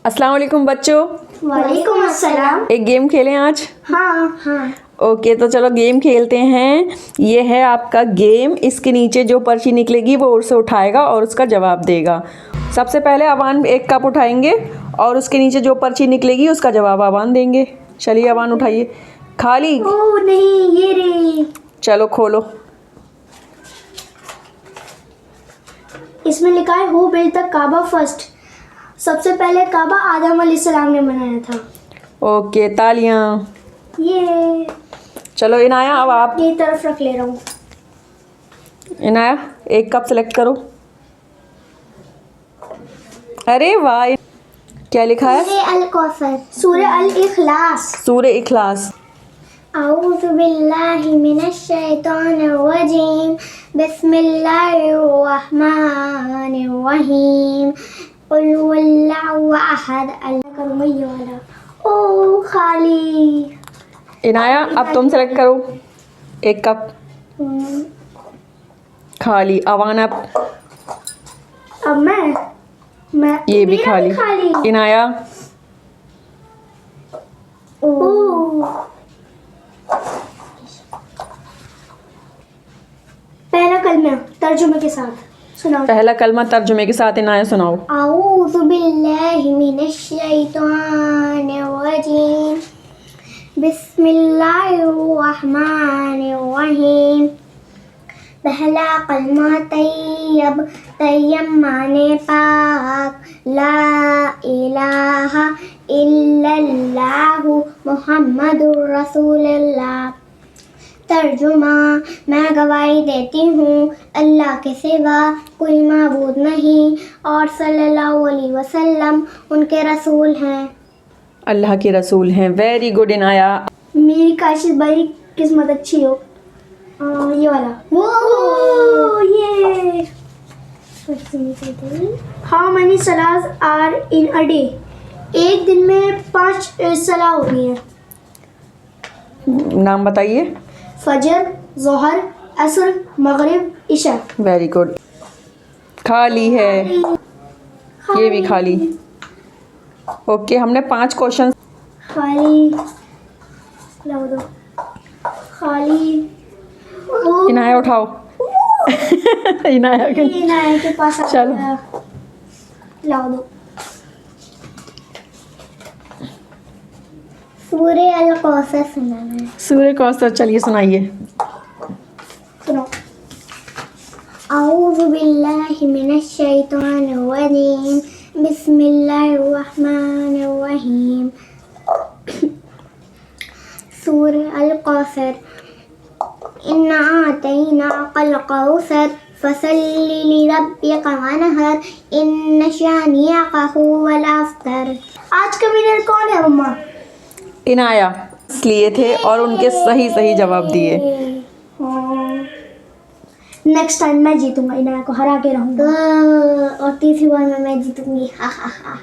अस्सलाम वालेकुम बच्चों। वालेकुम अस्सलाम। एक गेम खेलें आज। हाँ। ओके, तो चलो गेम खेलते हैं। ये है आपका गेम। इसके नीचे जो पर्ची निकलेगी वो उसे उठाएगा और उसका जवाब देगा। सबसे पहले अवान एक कप उठाएंगे और उसके नीचे जो पर्ची निकलेगी उसका जवाब अवान देंगे। चलिए अवान उठाइए। खाली? ओह नहीं, ये रे। चलो खोलो। इसमें लिखा है who built the Kaaba first. सबसे पहले काबा आदम अलैहिस्सलाम ने बनाया था। ओके, तालियां। ये चलो इनाया, अब आप। ये तरफ रख ले रहा हूँ। इनाया, एक कप सेलेक्ट करो। अरे वाह, क्या लिखा है? सूरह अल कौसर, सूरह अल इखलास। सूरह इखलास। औज़ु बिल्लाहि मिनश शैतानिर रजीम, बिस्मिल्लाहिर रहमानिर रहीम, कुल हुवल्लाहु अहद, अल्लाह करूँगा ये वाला। ओह खाली। इनाया, अब तुम सेलेक्ट करो एक कप। खाली। अवान अब मैं ये भी मेरा खाली। इनाया। ओह पहला कलमा तर्जुमे के साथ सुनाओ। पहला कलमा तर्जुमे के साथ इनाया सुनाओ। औज़ु बिल्लाहि मिनश शैतानिर रजीम, बिस्मिल्लाहिर रहमानिर रहीम। पहला कलमा तैयब, तैयब माने पाक, ला इलाहा इल्लल्लाहु मुहम्मदुर रसूलुल्लाह। तर्जुमा, मैं गवाही देती हूँ अल्लाह के सिवा कोई माबूद नहीं और सल्लल्लाहु अलैहि वसल्लम उनके रसूल हैं। अल्लाह के रसूल हैं। Very good Inaya. मेरी काशिश भाई किस्मत अच्छी हो। ये वाला। वो ये हाउ मेनी सलाहs आर इन अ डे। एक दिन में 5 सलाह होती हैं। नाम बताइए। फजर, जोहर, असर, मगरिब, इशा। Very good. खाली है। ये भी खाली। ओके, हमने 5 क्वेश्चन। खाली लाओ दो। खाली। इनाया उठाओ। इनाया के पास चलो। लाओ दो। सूरह अल कौसर सुनाना है। सूरह कौसर, चलिए सुनाइए। सुनो। औज़ु बिल्लाहि मिनश शैतानिर रजीम, बिस्मिल्लाहिर रहमानिर रहीम। सूरह अल कौसर, इन्ना आतैनाकल कौसर फसल्लि लिरब्बिका वनहर, इन्न शानिअका हुवल अब्तर। आज का विनर कौन है मम्मा? इनाया लिए थे और उनके सही जवाब दिए। नेक्स्ट टाइम मैं जीतूंगा, इनाया को हरा के रहूंगा। और तीसरी बार में मैं जीतूंगी। हा हा हा।